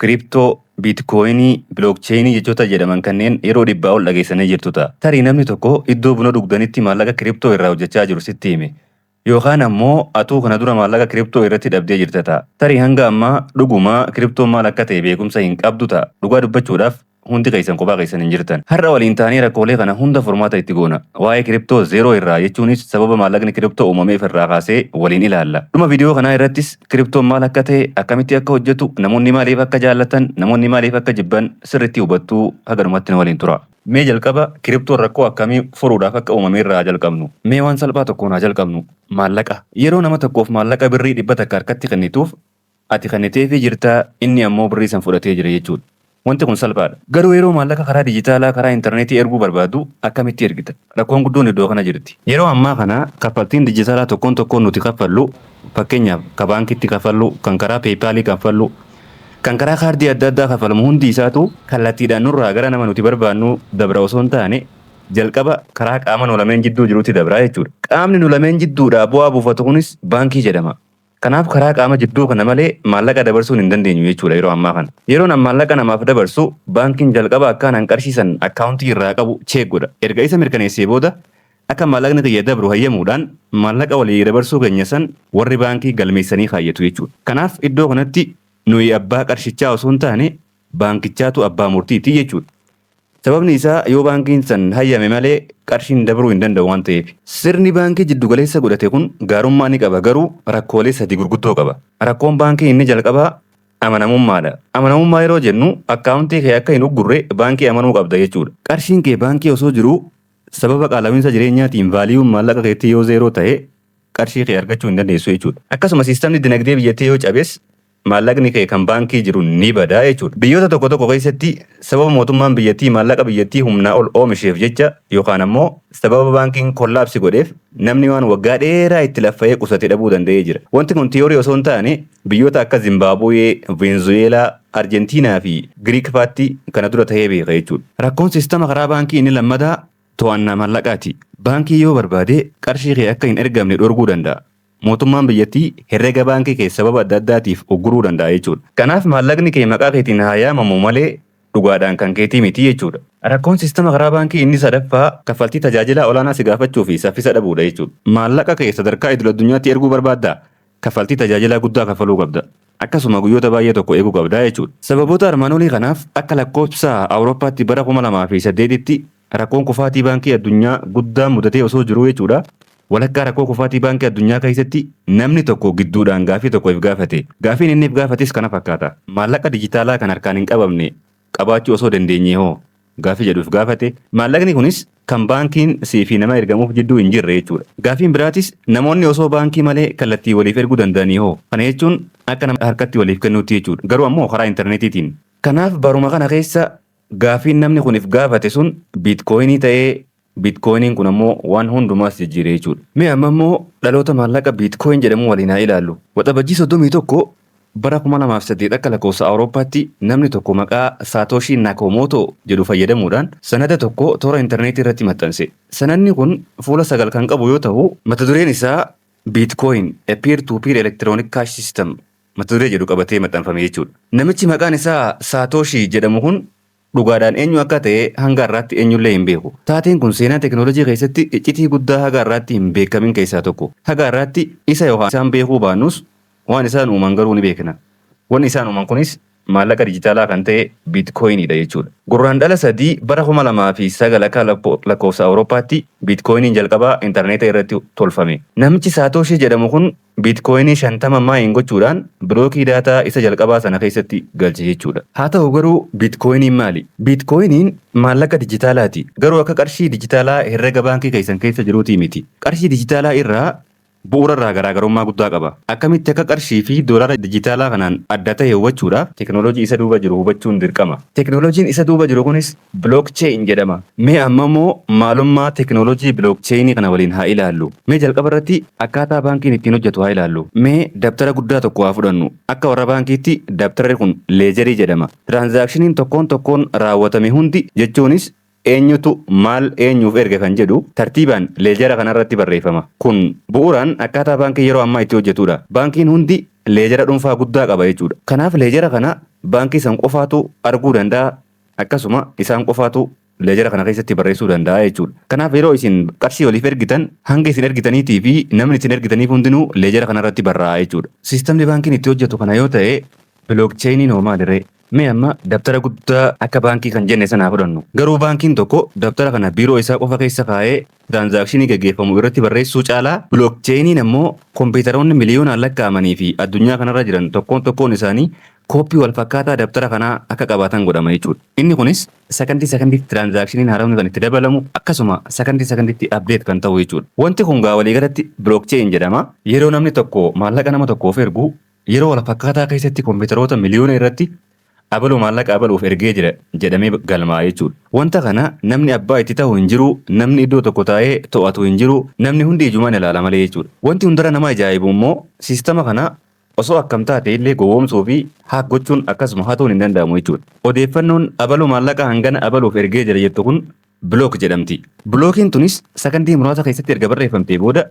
Kiriptoo, biitkooyinii, bilookcheenii jechoota jedhaman kanneen yeroo dhibbaa ol dhageessanii jirtu ta'a. Tarii namni tokko iddoo buna dhugdanitti maallaqa kiriptoo irraa hojjechaa jiru sitti hime. Yookaan ammoo atuu kana dura maallaqa kiriptoo irratti dhabdee jirta ta'a. Tarii hanga ammaa dhugumaa kiriptoon maal akka ta'e beekumsa hin qabdu ta'a. Dhugaa dubbachuudhaaf hundi keessan kophaa keessan hin jirtan. Har'a waliin taanii rakkoolee kana hunda furmaata itti goona. Waa'ee kiriptoo zeeroo irraa jechuunis sababa maallaqni kiriptoo uumameef irraa kaasee waliin ilaalla. Dhuma viidiyoo kanaa irrattis kiriptoon maal akka ta'e, akkamitti akka hojjetu, namoonni maaliif akka jaallatan, namoonni maaliif akka jibban sirriitti hubattuu haganumatti na waliin tura. Mee jalqaba kiriptoon rakkoo akkamii furuudhaaf akka uumame irraa jalqabnu. Mee waan salphaa tokkoon haa jalqabnu. Maallaqa. Yeroo nama tokkoof maallaqa birrii 100 takka harkatti kennituuf ati kenniteefii jirtaa inni ammoo birrii san fudhatee jira jechuudha. Wanti kun salphaadha. Garuu yeroo maallaqa karaa dijitaalaa karaa intarneetii erguu barbaadu akkamitti ergita? Rakkoon guddoon iddoo kana jirti. Yeroo ammaa kana kaffaltiin dijitaalaa tokkoon tokkoon nuti kaffallu fakkeenyaaf ka baankitti kaffallu, kan karaa peepaalii kaffallu, kan karaa kaardii adda addaa kaffalamu hundi isaatu kallattiidhaan nurraa gara nama nuti barbaannu dabra osoo hin taane jalqaba karaa qaama nu lameen jidduu jiruutti dabraa jechuudha. Qaamni nu lameen jidduudhaa bu'aa buufatu kunis baankii jedhama. Kanaaf karaa qaama jidduu kana malee maallaqa dabarsuun hin dandeenyu jechuudha yeroo ammaa kana. Yeroon maallaqa namaaf dabarsu baankiin jalqaba akkaan qarshiisan akkaawuntii irraa qabu cheek godha. Erga isa mirkaneessee booda akka maallaqni kiyya dabru hayyamuudhaan maallaqa walii dabarsuu keenya san warri baankii galmeessanii kaayyatu jechuudha. Kanaaf iddoo kanatti nuyi abbaa qarshichaa osoo hin taane baankichaatu abbaa murtiiti jechuudha. Sababni isaa yoo baankiin san hayyame malee qarshiin dabruu hin danda'u waan ta'eef. Sirni baankii jiddu galeessa godhate kun gaarummaa ni qaba garuu rakkoolee sadii gurguddoo qaba. Rakkoon baankii inni jalqabaa amanamummaadha. Amanamummaa yeroo jennu akkaawuntii kee akka hin uggurre baankii amanuu qabda jechuudha. Qarshiin kee baankii osoo jiruu sababa qaala'insa jireenyaatiin vaaliyuun maallaqa keetti yoo zeeroo ta'e qarshii kee argachuu hin dandeessu jechuudha. Akkasuma siistamni dinagdee biyyattii yoo cabes maallaqni kee kan baankii jiru ni badaa jechuudha. Biyyoota tokko tokko keessatti sababa mootummaan biyyattii maallaqa biyyattii humnaa ol oomisheef jecha yookaan ammoo sababa baankiin kollaapsi godheef namni waan waggaa dheeraa itti laffa'ee qusate dhabuu danda'ee jira. Wanti kun tiyoorii osoo hin taane biyyoota akka Zimbaabuwee, Veenzuweelaa, Arjentiinaa fi Giriik faatti kana dura ta'ee beeka jechuudha. Rakkoon siistama karaa baankii inni lammataa to'annaa maallaqaati. Baankii yoo barbaade qarshii kee akka hin ergamne dhorkuu danda'a. Mootummaan biyyattii herrega baankii kee sababa adda addaatiif ugguruu danda'a jechuudha. Kanaaf maallaqni kee maqaa keetiin haa yaamamu malee dhugaadhaan kan keetii miti jechuudha. Rakkoon siistama karaa baankii inni sadaffaa kaffaltii tajaajila olaanaa si gaafachuu fi saffisa dhabuudha jechuudha. Maallaqa kee sadarkaa idil addunyaatti erguu barbaaddaa kaffaltii tajaajilaa guddaa kaffaluu qabda. Akkasuma guyyoota baay'ee tokko eeguu qabda jechuudha. Sababoota armaan olii kanaaf akka lakkoofsa Awurooppaatti bara 2008tti rakkoon kufaatii baankii addunyaa guddaa mudatee osoo jiruu jechuudha. Walakkaa rakkoo kufaatii baankii addunyaa keessatti namni tokko gidduudhaan gaafii tokko if gaafate. Gaafiin inni if gaafates kana fakkaata. Maallaqa dijitaalaa kan harkaan hin qabamne qabaachuu osoo dandeenye hoo gaafii jedhu if gaafate. Maallaqni kunis kan baankiin sii fi nama ergamuuf jidduu hin jirre jechuudha. Gaafiin biraatis namoonni osoo baankii malee kallattii waliif erguu danda'anii hoo. Kana jechuun akka nama harkatti waliif kennuutti jechuudha. Garuu ammoo karaa intarneetiitiin. Kanaaf baruma kana keessa gaafiin namni kun if gaafate sun biitkooyinii ta'ee biitkooyiniin kun ammoo waan hundumaas jijjiire jechuudha. Mee amma immoo dhaloota maallaqa biitkooyin jedhamu waliin haa ilaallu. Waxabajjii 31 bara 2008 akka lakkoofsa Awurooppaatti namni tokko maqaa Saatooshii Naakaamootoo jedhu fayyadamuudhaan sanada tokko toora intarneetii irratti maxxanse. Sanadni kun fuula 9 kan qabu yoo ta'u mata dureen isaa biitkooyin a peer to peer electronic cash system mata duree jedhu qabatee maxxanfame jechuudha. Namichi maqaan isaa Saatooshii jedhamu kun dhugaadhaan eenyu akka ta'e hanga har'aatti eenyullee hin beeku. Taateen kun seenaa teekinooloojii keessatti iccitii guddaa haga har'aatti hin beekamin keessaa tokko. Haga har'aatti isa yookaan isaan beekuu baannus waan isaan uuman garuu ni beekna. Wanni isaan uuman kunis maallaqa dijitaalaa kan ta'e biitkooyiniidha jechuudha. Gurraandhala 3 bara 2009 akka lakkoofsa Awurooppaatti biitkooyiniin jalqabaa intarneeta irratti tolfame. Namichi Saatooshii jedhamu kun biitkooyinii 50 maayin gochuudhaan bilookii daataa isa jalqabaa sana keessatti galche jechuudha. Haa ta'u garuu biitkooyiniin maali? Biitkooyiniin maallaqa dijitaalaati. Garuu akka qarshii dijitaalaa herrega baankii keessan keessa jiruutii miti. Qarshii dijitaalaa irraa bu'uura irraa garaagarummaa guddaa qaba. Akkamitti akka qarshii fi doolaara dijitaalaa kanaan adda ta'e hubachuudhaaf teekinooloojii isa duuba jiru hubachuun dirqama. Teekinooloojiin isa duuba jiru kunis bilookcheeyin jedhama. Mee amma immoo maalummaa teekinooloojii bilookcheeyinii kana waliin haa ilaallu. Mee jalqaba irratti akkaataa baankiin ittiin hojjetu haa ilaallu. Mee dabtara guddaa tokko haa fudhannu. Akka warra baankiitti dabtarri kun leejarii jedhama. Tiraanzaakshiniin tokkoon tokkoon raawwatame hundi jechuunis eenyutu maal eenyuuf erga kan jedhu tartiibaan leejara kanarratti barreeffama. Kun bu'uuraan akkaataa baankii yeroo ammaa itti hojjetudha. Baankiin hundi leejera dhuunfaa guddaa qaba jechuudha. Kanaaf leejera kana baankii san qofaatu arguu danda'a akkasuma isaan qofaatu leejera kana keessatti barreessuu danda'a jechuudha. Kanaaf yeroo isin qarshii waliif ergitan hanga isin ergitaniitii fi namni isin ergitaniif hundinuu leejera kanarratti barraa'a jechuudha. Siistamni baankiin itti hojjetu kana yoo ta'e bilookcheeniin hoo maalirree? Mee amma dabtara guddaa akka baankii kan jenne sanaa fudhannu. Garuu baankiin tokko dabtara kana biiroo isaa qofa keessa kaa'ee tiraanzaakshinii gaggeeffamu irratti barreessuu caalaa bilookcheeniin ammoo kompiitaroonni miliyoonaan lakkaa'amanii fi addunyaa kanarra jiran tokkoon isaanii kooppii wal fakkaataa dabtara kanaa akka qabaatan godhama jechuudha. Inni kunis sakandiitti tiraanzaakshiniin haarawni kan itti dabalamu akkasuma sakandiitti abdeet kan ta'u jechuudha. Wanti kun gaa waliigalatti bilookcheen jedhama. Yeroo namni tokko maallaqa nama tokkoof ergu yeroo wal fakkaataa keessatti kompiitaroota miliyoona irratti abaluu maallaqa abaluuf ergee jira jedhamee galmaa jechuudha. Wanta kana namni abbaa itti ta'u hin jiru, namni iddoo tokko taa'ee to'atu hin jiru, namni hundi ijumaan ilaala malee jechuudha. Wanti hundara nama ajaa'ibu immoo siistama kana osoo akkam taate illee gowwoomsuu fi haak gochuun akkasuma hatuun hin danda'amu jechuudha. Odeeffannoon abaluu maallaqa hangana abaluuf ergee jira jettu kun bilook jedhamti. Bilookiin tunis sakandii muraasa keessatti erga barreeffamtee booda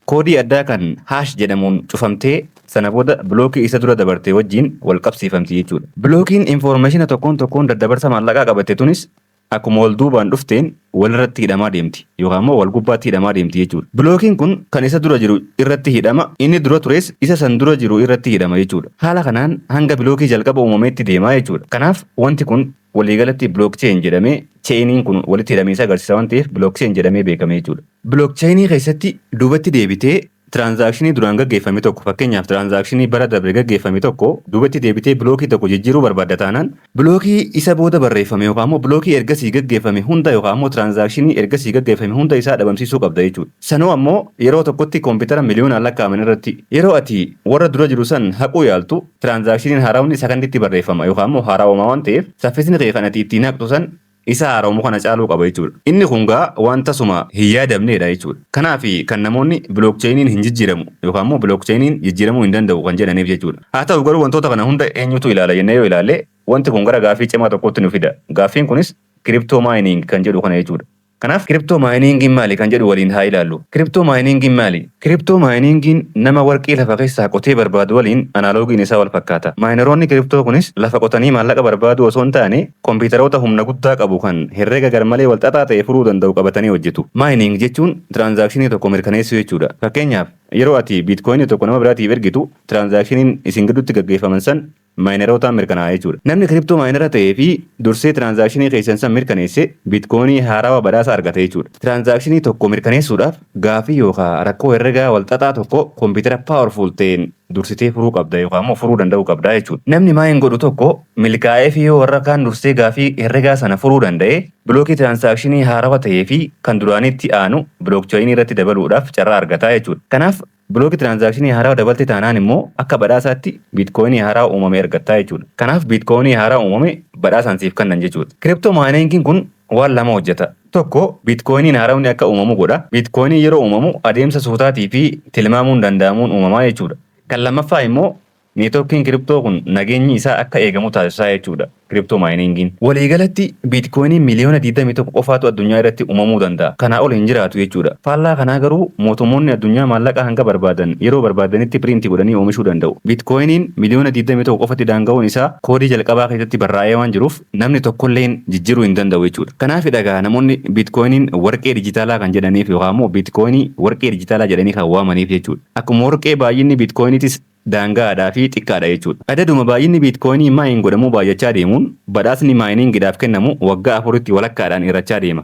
koodii addaa kan haash jedhamuun cufamtee sana booda bilookii isa dura dabartee wajjin wal qabsiifamti jechuudha. Bilookiin infoormeeshina tokkoon daddabarsa maallaqaa qabatte tunis akkuma wal duubaan dhufteen walirratti hidhamaa deemti yookaan immoo wal gubbaatti hidhamaa deemti jechuudha. Bilookiin kun kan isa dura jiru irratti hidhama, inni dura tures isa san dura jiru irratti hidhama jechuudha. Haala kanaan hanga bilookii jalqaba uumameetti deemaa jechuudha. Kanaaf wanti kun waliigalatti bilookcheen jedhamee cheeniin kun walitti hidhamiinsa agarsiisa waan ta'eef bilookcheen jedhamee beekame jechuudha. Bilookcheenii keessatti duubatti deebitee tiraanzaakshinii duraan gaggeeffame tokko fakkeenyaaf tiraanzaakshinii bara darbe gaggeeffame tokko duubatti deebitee bilookii tokko jijjiiruu barbaadda taanaan bilookii isa booda barreeffame yookaan immoo bilookii ergasii gaggeeffame hunda yookaan immoo tiraanzaakshinii ergasii gaggeeffame hunda isaa dhabamsiisuu qabda jechuudha. Sanoo ammoo yeroo tokkotti koompitara miliyoonaan lakkaa'aman irratti yeroo ati warra dura jiru san haquu yaaltu tiraanzaakshiniin haarawni sakandiitti barreeffama yookaan immoo haarawamaa waan ta'eef saffisni kee kan ati ittiin haqxu san isa haarawamu kana caaluu qaba jechuudha. Inni kun gaa wanta suma hin yaadamneedha jechuudha. Kanaaf kan namoonni bilookcheeniin hin jijjiiramu yookaan immoo bilookcheeniin jijjiiramuu hin danda'u kan jedhaniif jechuudha. Haa ta'u garuu wantoota kana hunda eenyutu ilaala jennee yoo ilaalle wanti kun gara gaaffii cimaa tokkotti nu fida. Gaaffiin kunis kiriptoo maayining kan jedhu kana jechuudha. Kanaaf kiriptoo maayiningiin maali kan jedhu waliin haa ilaallu. Kiriptoo maayiningiin maali? Kiriptoo maayiningiin nama warqii lafa keessaa qotee barbaadu waliin anaaloogiin isaa wal fakkaata. Maayineroonni kiriptoo kunis lafa qotanii maallaqa barbaadu osoo hin taane kompiitaroota humna guddaa qabu kan herrega garmalee wal xaxaa ta'e furuu danda'u qabatanii hojjetu. Maayining jechuun tiraanzaakshinii tokko mirkaneessuu jechuudha. Fakkeenyaaf yeroo ati biitkooyinii tokko nama biraatiif ergitu tiraanzaakshiniin isin gidduutti gaggeeffaman san maayinerootaan mirkanaa'a jechuudha. Namni kiriptoo maayinera ta'ee fi dursee tiraanzaakshinii keessan san mirkaneesse biitkoonii haarawaa badhaasa argate jechuudha. Tiraanzaakshinii tokko mirkaneessuudhaaf gaafii yookaan rakkoo herregaa wal xaxaa tokko kompiitara paawarfuul ta'een dursitee furuu qabda yookaan immoo furuu danda'uu qabda jechuudha. Namni maayin godhu tokko milkaa'ee fi yoo warra kaan dursee gaafii herregaa sana furuu danda'e bilookii tiraanzaakshinii haarawaa ta'ee fi kan duraanitti aanu bilookcheeyinii irratti dabaluudhaaf carraa argata jechuudha. Kanaaf bilookii tiraanzaakshinii haarawaa dabalte taanaan immoo akka badhaasaatti biitkooyinii haarawaa uumame argatta jechuudha. Kanaaf biitkooyinii haarawaa uumame badhaasaan siif kennan jechuudha. Kiriptoo maayiningiin kun waan lama hojjeta. Tokko biitkooyiniin haarawni akka uumamu godha. Biitkooyinii yeroo uumamu adeemsa suutaatii fi tilmaamuun danda'amuun uumamaa jechuudha. Kan lammaffaa immoo neetwoorkiin kiriptoo kun nageenyi isaa akka eegamu taasisaa jechuudha. Kiriptoo maayiningiin waliigalatti biitkooyiniin miliyoona 21 qofaatu addunyaa irratti uumamuu danda'a. Kanaa ol hin jiraatu jechuudha. Faallaa kanaa garuu mootummoonni addunyaa maallaqa hanga barbaadan yeroo barbaadanitti piriintii godhanii oomishuu danda'u. Biitkooyiniin miliyoona 21 qofatti daanga'uun isaa koodii jalqabaa keessatti barraa'ee waan jiruuf namni tokkolleen jijjiiruu hin danda'u jechuudha. Kanaaf dhagaa namoonni biitkooyiniin warqee dijitaalaa kan jedhaniif yookaan immoo biitkooyinii warqee dijitaalaa jedhanii kan waamaniif jechuudha. Akkuma warqee baay'inni biitkooyiniitis daangaadhaa fi xiqqaadha jechuudha. Adaduma baay'inni biitkooyinii maayin godhamuu baay'achaa deemuun badhaasni maayiningiidhaaf kennamu waggaa 4tti walakkaadhaan irrachaa deema.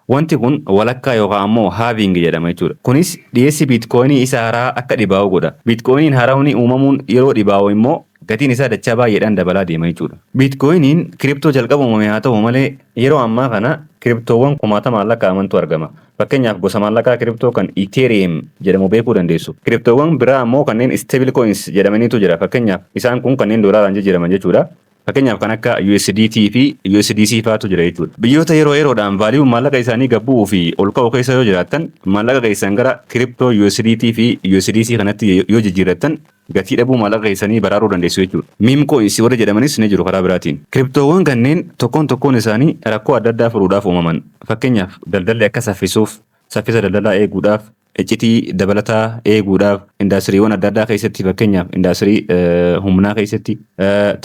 Wanti kun walakkaa yookaan ammoo haaviing jedhama jechuudha. Kunis dhiyeessi biitkooyinii isa haaraa akka dhibaa'u godha. Biitkooyiniin haarawni uumamuun yeroo dhibaa'u immoo gatiin isaa dachaa baay'eedhaan dabalaa deema jechuudha. Biitkooyiniin kiriptoo jalqaba uumame haa ta'u malee yeroo ammaa kana kiriptoowwan kumaatamaan lakkaa'amantu argama. Fakkeenyaaf gosa maallaqaa kiriptoo kan Ethereum jedhamu beekuu dandeessu. Kiriptoowwan biraa ammoo kanneen stable coins jedhamaniitu jira. Fakkeenyaaf isaan kun kanneen doolaaraan jijjiiraman jechuudha. Fakkeenyaaf kan akka USDT fi USDC faatu jira jechuudha. Biyyoota yeroo yeroodhaan vaaliyuun maallaqa isaanii gabbuu fi ol ka'u keessa yoo jiraattan maallaqa keessan gara kiriptoo USDT fi USDC kanatti yoo jijjiirrattan gatii dhabuu maallaqa keessanii baraaruu dandeessu jechuudha. Meme coins warra jedhamanis ni jiru karaa biraatiin. Kiriptoowwan kanneen tokkoon isaanii rakkoo adda addaa furuudhaaf uumaman. Fakkeenyaaf daldalli akka saffisuuf, saffisa daldalaa eeguudhaaf, iccitii dabalataa eeguudhaaf indaastiriiwwan adda addaa keessatti fakkeenyaaf indaastirii humnaa keessatti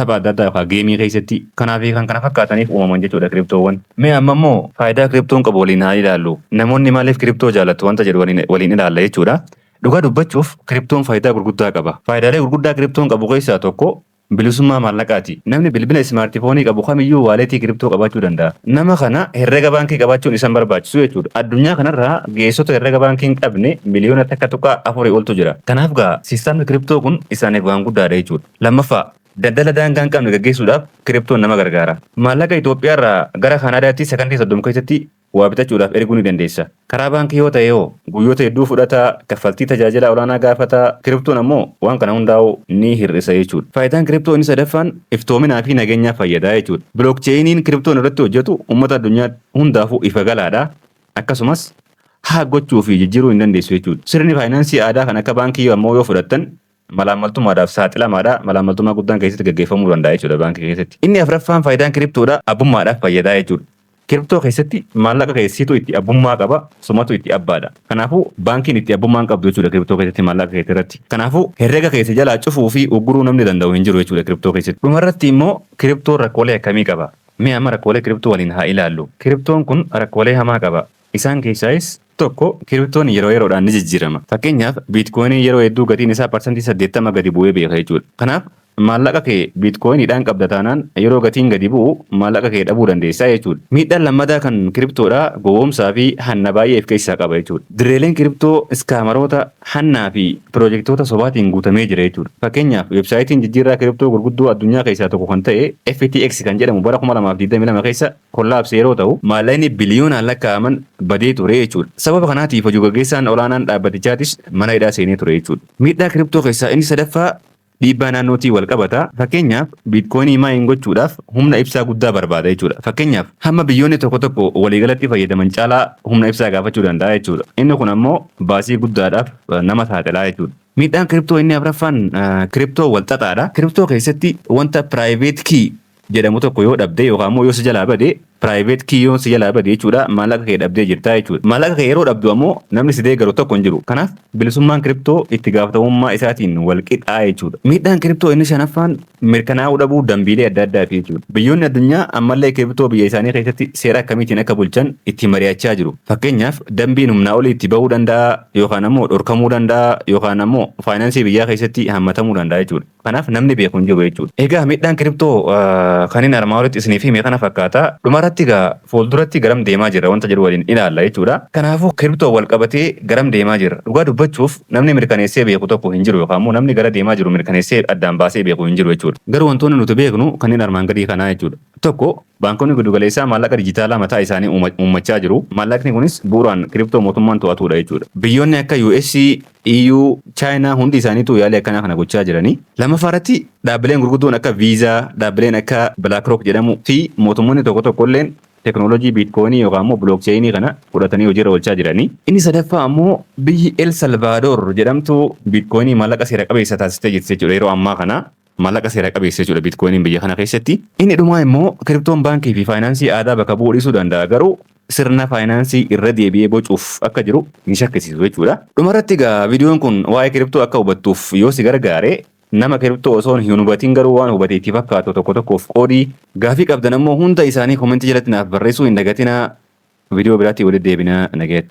tapha adda addaa yookaan geemii keessatti kanaa fi kan kana fakkaataniif uumaman jechuudha kiriptoowwan. Mee amma immoo faayidaa kiriptoon qabu waliin haa ilaallu. Namoonni maaliif kiriptoo jaallatu wanta jedhu waliin ilaalla jechuudha. Dhugaa dubbachuuf kiriptoon faayidaa gurguddaa qaba. Faayidaalee gurguddaa kiriptoon qabu keessaa tokko bilisummaa maallaqaati. Namni bilbila ismaartifoonii qabu kamiyyuu waaleetii kiriptoo qabaachuu danda'a. Nama kana herrega baankii qabaachuun isaan barbaachisu jechuudha. Addunyaa kanarraa geessota herrega baankii hin qabne miliyoona takka tuqaa afurii oltu jira. Kanaaf gaa siistamni kiriptoo kun isaaniif waan guddaadha jechuudha. Lammaffaa daldala daangaa hin qabne gaggeessuudhaaf kiriptoon nama gargaara. Maallaqa Itoophiyaarraa gara Kanaadaatti sekondii 30 keessatti waa bitachuudhaaf erguu ni dandeessa. Karaa baankii yoo ta'e yoo guyyoota hedduu fudhataa kaffaltii tajaajila olaanaa gaafataa kiriptoon ammoo waan kana hundaa'u ni hir'isa jechuudha. Faayidaan kiriptoo inni sadaffaan iftoominaa fi nageenyaaf fayyadaa jechuudha. Bilookcheeyiniin kiriptoon irratti hojjetu uummata addunyaa hundaafuu ifa galaadha. Akkasumas haa gochuu fi jijjiiruu hin dandeessu jechuudha. Sirni faayinaansii aadaa kan akka baankii ammoo yoo fudhattan malaammaltummaadhaaf saaxilamaadha. Malaammaltummaa guddaan keessatti gaggeeffamuu danda'a jechuudha baankii keessatti. Inni afuraffaan faayidaan kiriptoodha abbummaadhaaf fayyadaa jechuudha. Kiriptoo keessatti maallaqa keessattuu itti abbummaa qaba, sumatu itti abbaadha. Kanaafuu baankiin itti abbummaan qabdu jechuudha kiriptoo keessatti maallaqa keessatti irratti. Kanaafuu herrega keessa jalaa cufuu fi ugguruu namni danda'u hin jiru jechuudha kiriptoo keessatti. Dhumarratti immoo kiriptoon rakkoolee akkamii qaba? Mee amma rakkoolee kiriptoo waliin haa ilaallu. Kiriptoon kun rakkoolee hamaa qaba. Isaan keessaayis tokko kiriptoon yeroo yeroodhaan ni jijjiirama. Fakkeenyaaf biitkoonii yeroo hedduu gatiin isaa parsantii 80 gadi bu'ee beeka jechuudha. Kanaaf maallaqa kee biitkooniidhaan qabda taanaan yeroo gatiin gadi bu'u maallaqa kee dhabuu dandeessaa jechuudha. Miidhaan lammataa kan kiriptoodhaa gowwoomsaa fi hanna baay'ee of keessaa qaba jechuudha. Direeleen kiriptoo iskaamaroota hannaa fi piroojeektoota sobaatiin guutamee jira jechuudha. Fakkeenyaaf weebsaayitiin jijjiirraa kiriptoo gurguddoo addunyaa keessaa tokko kan ta'e FTX kan jedhamu bara 2022 keessa kollaapse yeroo ta'u maallaqni biliyoonaan lakkaa'aman badee ture jechuudha. Sababa kanaatiif hojii gaggeessaan olaanaan dhaabbatichaatis mana hidhaa seenee ture jechuudha. Miidhaa kiriptoo keessaa inni sadaffaa dhiibbaa naannootii wal qabata. Fakkeenyaaf biitkoonii maayin gochuudhaaf humna ibsaa guddaa barbaada jechuudha. Fakkeenyaaf hamma biyyoonni tokko tokko waliigalatti fayyadaman caalaa humna ibsaa gaafachuu danda'a jechuudha. Inni kun ammoo baasii guddaadhaaf nama saaxilaa jechuudha. Miidhaan kiriptoo inni afuraffaan kiriptoo wal xaxaadha. Kiriptoo keessatti wanta piraayiveet kii jedhamu tokko yoo dhabde yookaan immoo yoo si jalaa bade piraayiveet kii yoo si jalaa bade jechuudha maallaqa kee dhabdee jirtaa jechuudha. Maallaqa kee yeroo dhabdu ammoo namni si deeggaru tokko hin jiru. Kanaaf bilisummaan kiriptoo itti gaafatamummaa isaatiin wal qixaa jechuudha. Miidhaan kiriptoo inni shanaffaan mirkanaa'uu dhabuu dambiilee adda addaati jechuudha. Biyyoonni addunyaa ammallee kiriptoo biyya isaanii keessatti seera akkamiitiin akka bulchan itti mari'achaa jiru. Fakkeenyaaf dambiin humnaa olii itti bahuu danda'a yookaan ammoo dhorkamuu danda'a yookaan ammoo faayinaansii biyyaa keessatti hammatamuu danda'a jechuudha. Kanaaf namni beeku hin jiru jechuudha. Egaa miidhaan kiriptoo kan inni armaan olitti isiniif hime kana fakkaata. Dhumarratti egaa fuulduratti garam deemaa jira wanta jedhu waliin ilaalla jechuudha. Kanaafuu kiriptoo wal qabatee garam deemaa jira. Dhugaa dubbachuuf namni mirkaneessee beeku tokko hin jiru yookaan immoo namni gara deemaa jiru mirkaneessee addaan baasee beeku hin jiru jechuudha. Garuu wantoonni nuti beeknu kanneen armaan gadii kanaa jechuudha. Tokko baankonni giddugaleessaa maallaqa dijitaalaa mataa isaanii uummachaa jiru. Maallaqni kunis bu'uuraan kiriptoo mootummaan to'atudha jechuudha. Biyyoonni akka US, EU, China hundi isaaniitu yaalii akkanaa kana gochaa jiranii. Lammaffaarratti dhaabbileen gurguddoon akka Visa, dhaabbileen akka BlackRock jedhamu fi mootummoonni tokko tokkolleen teknoolojii biitkoonii yookaan immoo bilookcheeyinii kana fudhatanii hojiirra oolchaa jiranii. Inni sadaffaa ammoo biyyi El Salvaadoor jedhamtu biitkoonii maallaqa seera qabeessa taasistee jirti jechuudha yeroo ammaa kana. Maallaqa seera qabeessa jechuudha biitkooniin biyya kana keessatti. Inni dhumaa immoo kiriptoon baankii fi faayinaansii aadaa bakka bu'uu dhiisuu danda'a garuu sirna faayinaansii irra deebi'ee bocuuf akka jiru ni shakkisiisu jechuudha. Dhumarratti egaa viidiyoon kun waa'ee kiriptoo akka hubattuuf yoo si gargaare nama kiriptoo osoo hin hubatiin garuu waan hubatee itti fakkaatu tokko tokkoof qoodii gaafii qabdan ammoo hunda isaanii koomentii jalatti naaf barreessuu hin dagatinaa. Viidiyoo biraatti walitti deebinaa nageet.